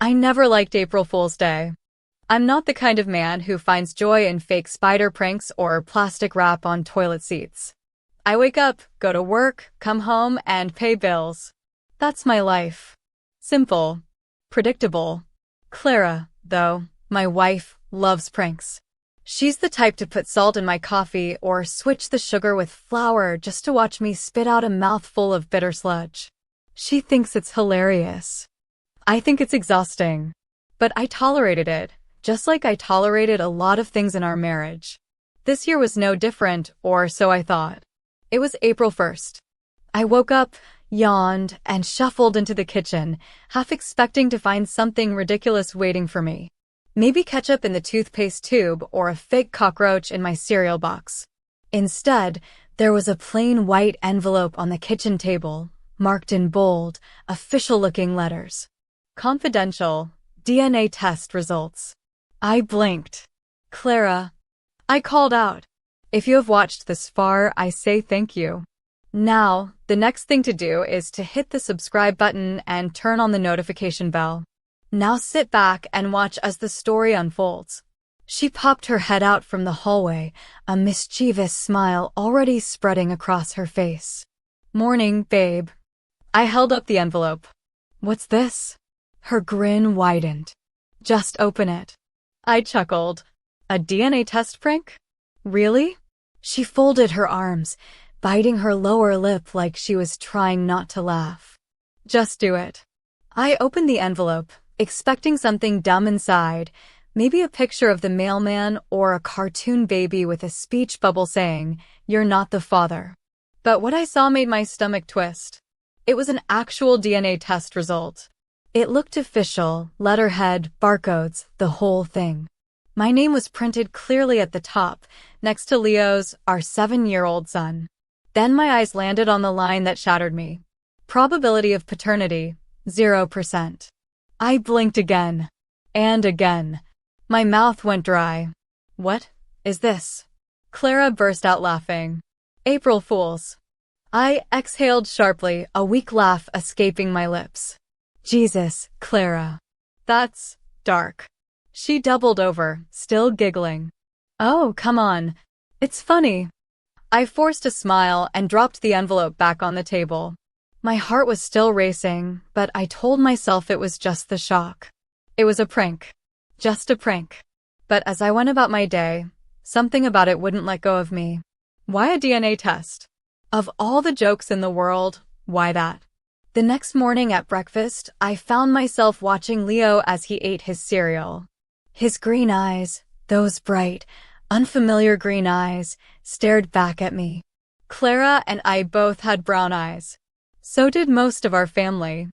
I never liked April Fool's Day. I'm not the kind of man who finds joy in fake spider pranks or plastic wrap on toilet seats. I wake up, go to work, come home, and pay bills. That's my life. Simple. Predictable. Clara, though, my wife, loves pranks. She's the type to put salt in my coffee or switch the sugar with flour just to watch me spit out a mouthful of bitter sludge. She thinks it's hilarious. I think it's exhausting. But I tolerated it, just like I tolerated a lot of things in our marriage. This year was no different, or so I thought. It was April 1st. I woke up, yawned, and shuffled into the kitchen, half expecting to find something ridiculous waiting for me. Maybe ketchup in the toothpaste tube or a fake cockroach in my cereal box. Instead, there was a plain white envelope on the kitchen table, marked in bold, official-looking letters. Confidential, DNA test results. I blinked. Clara. I called out. If you have watched this far, I say thank you. Now, the next thing to do is to hit the subscribe button and turn on the notification bell. Now sit back and watch as the story unfolds. She popped her head out from the hallway, a mischievous smile already spreading across her face. Morning, babe. I held up the envelope. What's this? Her grin widened. Just open it. I chuckled. A DNA test prank? Really? She folded her arms, biting her lower lip like she was trying not to laugh. Just do it. I opened the envelope, expecting something dumb inside, maybe a picture of the mailman or a cartoon baby with a speech bubble saying, "You're not the father." But what I saw made my stomach twist. It was an actual DNA test result. It looked official, letterhead, barcodes, the whole thing. My name was printed clearly at the top, next to Leo's, our 7-year-old son. Then my eyes landed on the line that shattered me. Probability of paternity, 0%. I blinked again. And again. My mouth went dry. What is this? Clara burst out laughing. April Fools. I exhaled sharply, a weak laugh escaping my lips. Jesus, Clara. That's dark. She doubled over, still giggling. Oh, come on. It's funny. I forced a smile and dropped the envelope back on the table. My heart was still racing, but I told myself it was just the shock. It was a prank. Just a prank. But as I went about my day, something about it wouldn't let go of me. Why a DNA test? Of all the jokes in the world, why that? The next morning at breakfast, I found myself watching Leo as he ate his cereal. His green eyes, those bright, unfamiliar green eyes, stared back at me. Clara and I both had brown eyes. So did most of our family.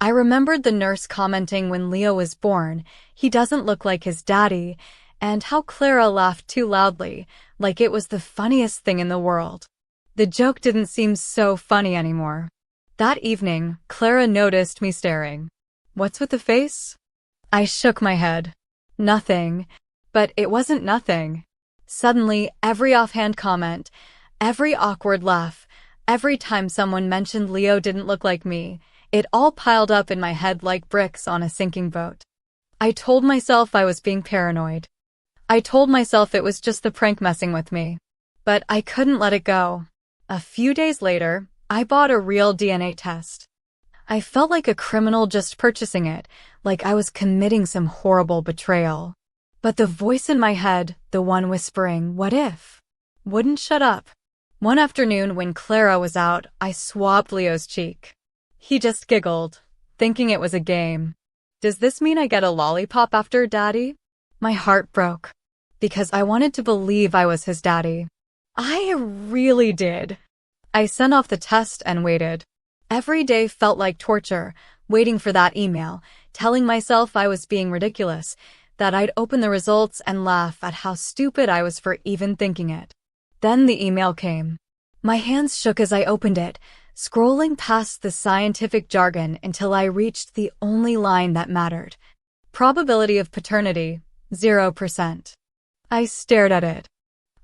I remembered the nurse commenting when Leo was born, "He doesn't look like his daddy," and how Clara laughed too loudly, like it was the funniest thing in the world. The joke didn't seem so funny anymore. That evening, Clara noticed me staring. What's with the face? I shook my head. Nothing. But it wasn't nothing. Suddenly, every offhand comment, every awkward laugh, every time someone mentioned Leo didn't look like me, it all piled up in my head like bricks on a sinking boat. I told myself I was being paranoid. I told myself it was just the prank messing with me. But I couldn't let it go. A few days later, I bought a real DNA test. I felt like a criminal just purchasing it, like I was committing some horrible betrayal. But the voice in my head, the one whispering, "What if?" wouldn't shut up. One afternoon when Clara was out, I swabbed Leo's cheek. He just giggled, thinking it was a game. Does this mean I get a lollipop after Daddy? My heart broke. Because I wanted to believe I was his daddy. I really did. I sent off the test and waited. Every day felt like torture, waiting for that email, telling myself I was being ridiculous, that I'd open the results and laugh at how stupid I was for even thinking it. Then the email came. My hands shook as I opened it, scrolling past the scientific jargon until I reached the only line that mattered. Probability of paternity, 0%. I stared at it.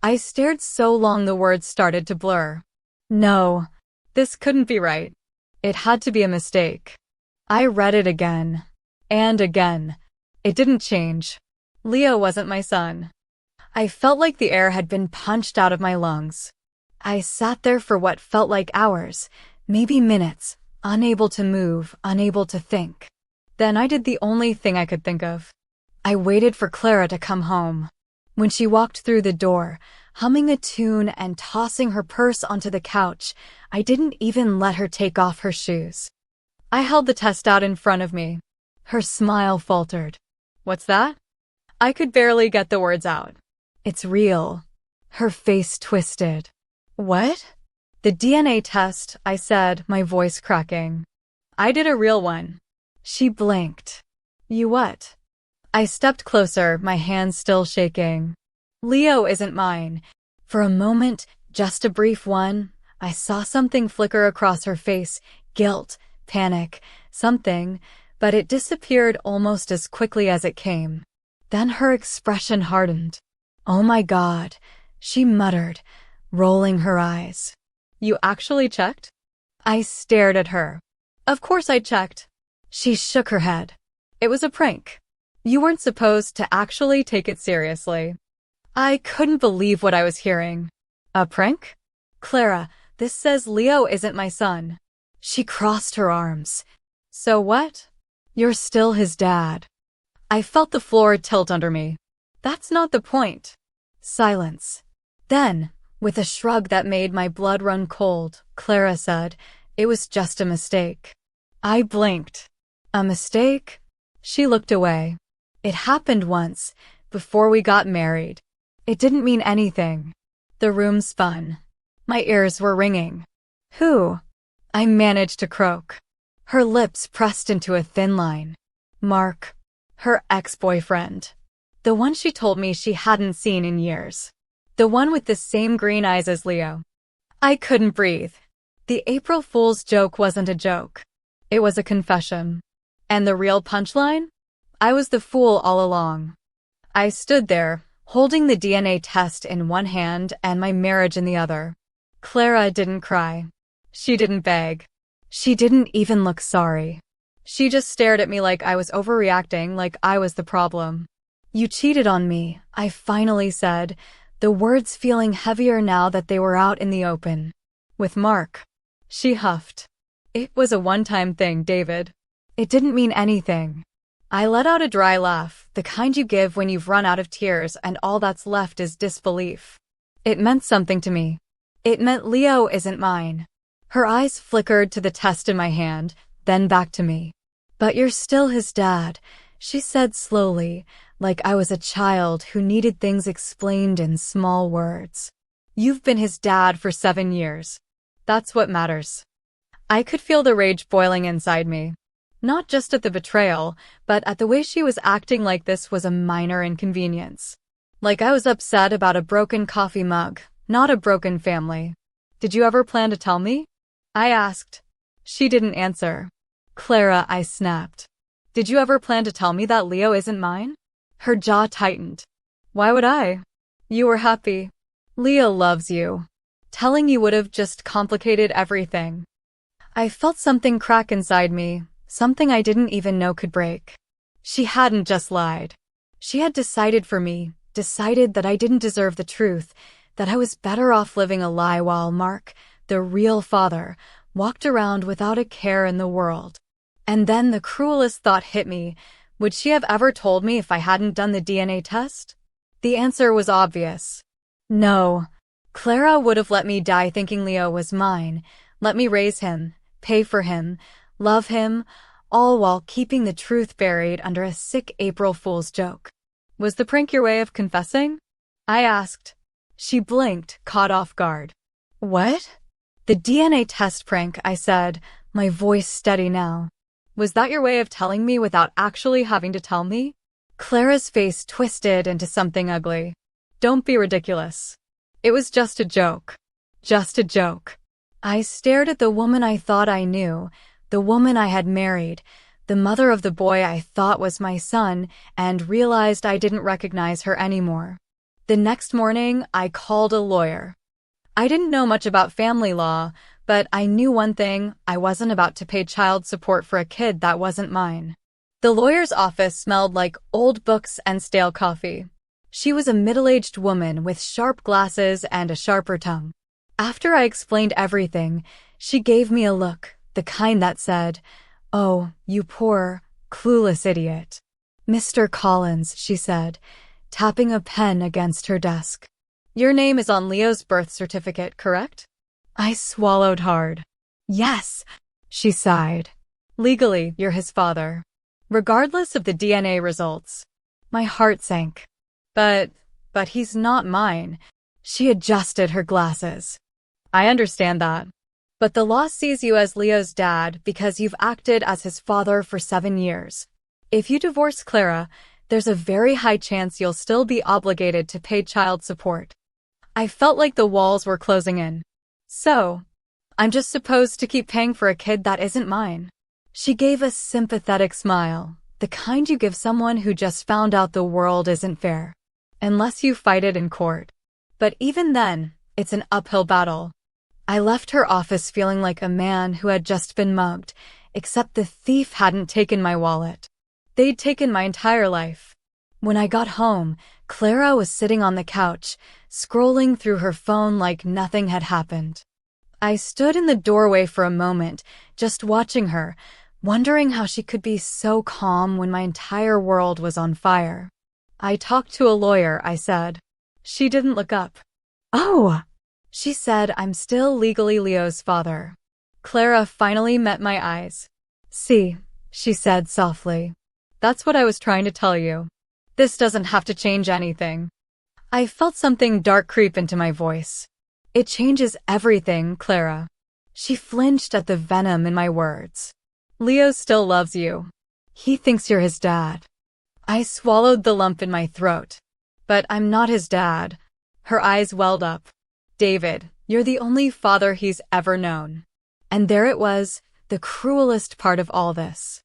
I stared so long the words started to blur. No, this couldn't be right. It had to be a mistake. I read it again. And again. It didn't change. Leo wasn't my son. I felt like the air had been punched out of my lungs. I sat there for what felt like hours, maybe minutes, unable to move, unable to think. Then I did the only thing I could think of. I waited for Clara to come home. When she walked through the door, humming a tune and tossing her purse onto the couch, I didn't even let her take off her shoes. I held the test out in front of me. Her smile faltered. "What's that?" I could barely get the words out. "It's real." Her face twisted. "What?" "The DNA test," I said, my voice cracking. "I did a real one." She blinked. "You what?" I stepped closer, my hands still shaking. "Leo isn't mine." For a moment, just a brief one, I saw something flicker across her face, guilt, panic, something, but it disappeared almost as quickly as it came. Then her expression hardened. "Oh my God," she muttered, rolling her eyes. "You actually checked?" I stared at her. "Of course I checked." She shook her head. "It was a prank. You weren't supposed to actually take it seriously." I couldn't believe what I was hearing. "A prank?" "Clara, this says Leo isn't my son." She crossed her arms. "So what?" "You're still his dad." I felt the floor tilt under me. "That's not the point." Silence. Then, with a shrug that made my blood run cold, Clara said, "It was just a mistake." I blinked. "A mistake?" She looked away. "It happened once, before we got married. It didn't mean anything." The room spun. My ears were ringing. "Who?" I managed to croak. Her lips pressed into a thin line. "Mark. Her ex-boyfriend. The one she told me she hadn't seen in years. The one with the same green eyes as Leo." I couldn't breathe. The April Fool's joke wasn't a joke. It was a confession. And the real punchline? I was the fool all along. I stood there, holding the DNA test in one hand and my marriage in the other. Clara didn't cry. She didn't beg. She didn't even look sorry. She just stared at me like I was overreacting, like I was the problem. "You cheated on me," I finally said, the words feeling heavier now that they were out in the open. "With Mark." She huffed. "It was a one-time thing, David. It didn't mean anything." I let out a dry laugh, the kind you give when you've run out of tears and all that's left is disbelief. It meant something to me. It meant Leo isn't mine. Her eyes flickered to the test in my hand, then back to me. "But you're still his dad," she said slowly, like I was a child who needed things explained in small words. "You've been his dad for 7 years. That's what matters." I could feel the rage boiling inside me. Not just at the betrayal, but at the way she was acting like this was a minor inconvenience. Like I was upset about a broken coffee mug, not a broken family. "Did you ever plan to tell me?" I asked. She didn't answer. "Clara," I snapped. "Did you ever plan to tell me that Leo isn't mine?" Her jaw tightened. "Why would I? You were happy. Leo loves you. Telling you would have just complicated everything." I felt something crack inside me, something I didn't even know could break. She hadn't just lied. She had decided for me, decided that I didn't deserve the truth, that I was better off living a lie while Mark, the real father, walked around without a care in the world. And then the cruelest thought hit me. Would she have ever told me if I hadn't done the DNA test? The answer was obvious. No. Clara would have let me die thinking Leo was mine, let me raise him, pay for him, love him, all while keeping the truth buried under a sick April Fool's joke. "Was the prank your way of confessing?" I asked. She blinked, caught off guard. "What?" "The DNA test prank," I said, my voice steady now. "Was that your way of telling me without actually having to tell me?" Clara's face twisted into something ugly. "Don't be ridiculous. It was just a joke." Just a joke. I stared at the woman I thought I knew, the woman I had married, the mother of the boy I thought was my son, and realized I didn't recognize her anymore. The next morning, I called a lawyer. I didn't know much about family law, but I knew one thing: I wasn't about to pay child support for a kid that wasn't mine. The lawyer's office smelled like old books and stale coffee. She was a middle-aged woman with sharp glasses and a sharper tongue. After I explained everything, she gave me a look, the kind that said, "Oh, you poor, clueless idiot." "Mr. Collins," she said, tapping a pen against her desk. "Your name is on Leo's birth certificate, correct?" I swallowed hard. "Yes," she sighed. "Legally, you're his father, regardless of the DNA results." My heart sank. But he's not mine." She adjusted her glasses. "I understand that. But the law sees you as Leo's dad because you've acted as his father for 7 years. If you divorce Clara, there's a very high chance you'll still be obligated to pay child support." I felt like the walls were closing in. "So, I'm just supposed to keep paying for a kid that isn't mine?" She gave a sympathetic smile, the kind you give someone who just found out the world isn't fair. "Unless you fight it in court. But even then, it's an uphill battle." I left her office feeling like a man who had just been mugged, except the thief hadn't taken my wallet. They'd taken my entire life. When I got home, Clara was sitting on the couch, scrolling through her phone like nothing had happened. I stood in the doorway for a moment, just watching her, wondering how she could be so calm when my entire world was on fire. "I talked to a lawyer," I said. She didn't look up. "Oh," she said, "I'm still legally Leo's father." Clara finally met my eyes. "See," she said softly. "That's what I was trying to tell you. This doesn't have to change anything." I felt something dark creep into my voice. "It changes everything, Clara." She flinched at the venom in my words. "Leo still loves you. He thinks you're his dad." I swallowed the lump in my throat. "But I'm not his dad." Her eyes welled up. "David, you're the only father he's ever known." And there it was, the cruelest part of all this.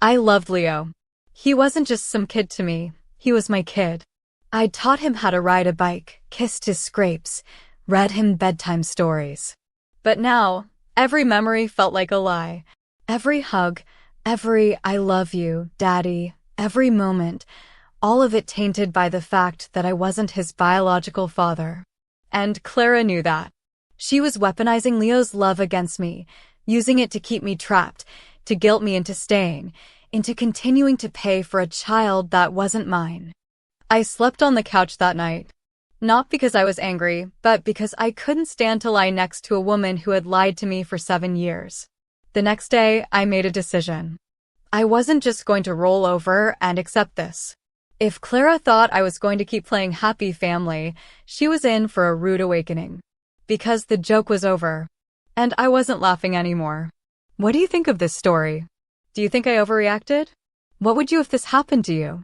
I loved Leo. He wasn't just some kid to me, he was my kid. I'd taught him how to ride a bike, kissed his scrapes, read him bedtime stories. But now, every memory felt like a lie. Every hug, every "I love you, Daddy," every moment, all of it tainted by the fact that I wasn't his biological father. And Clara knew that. She was weaponizing Leo's love against me, using it to keep me trapped, to guilt me into staying, into continuing to pay for a child that wasn't mine. I slept on the couch that night. Not because I was angry, but because I couldn't stand to lie next to a woman who had lied to me for 7 years. The next day, I made a decision. I wasn't just going to roll over and accept this. If Clara thought I was going to keep playing happy family, she was in for a rude awakening. Because the joke was over. And I wasn't laughing anymore. What do you think of this story? Do you think I overreacted? What would you if this happened to you?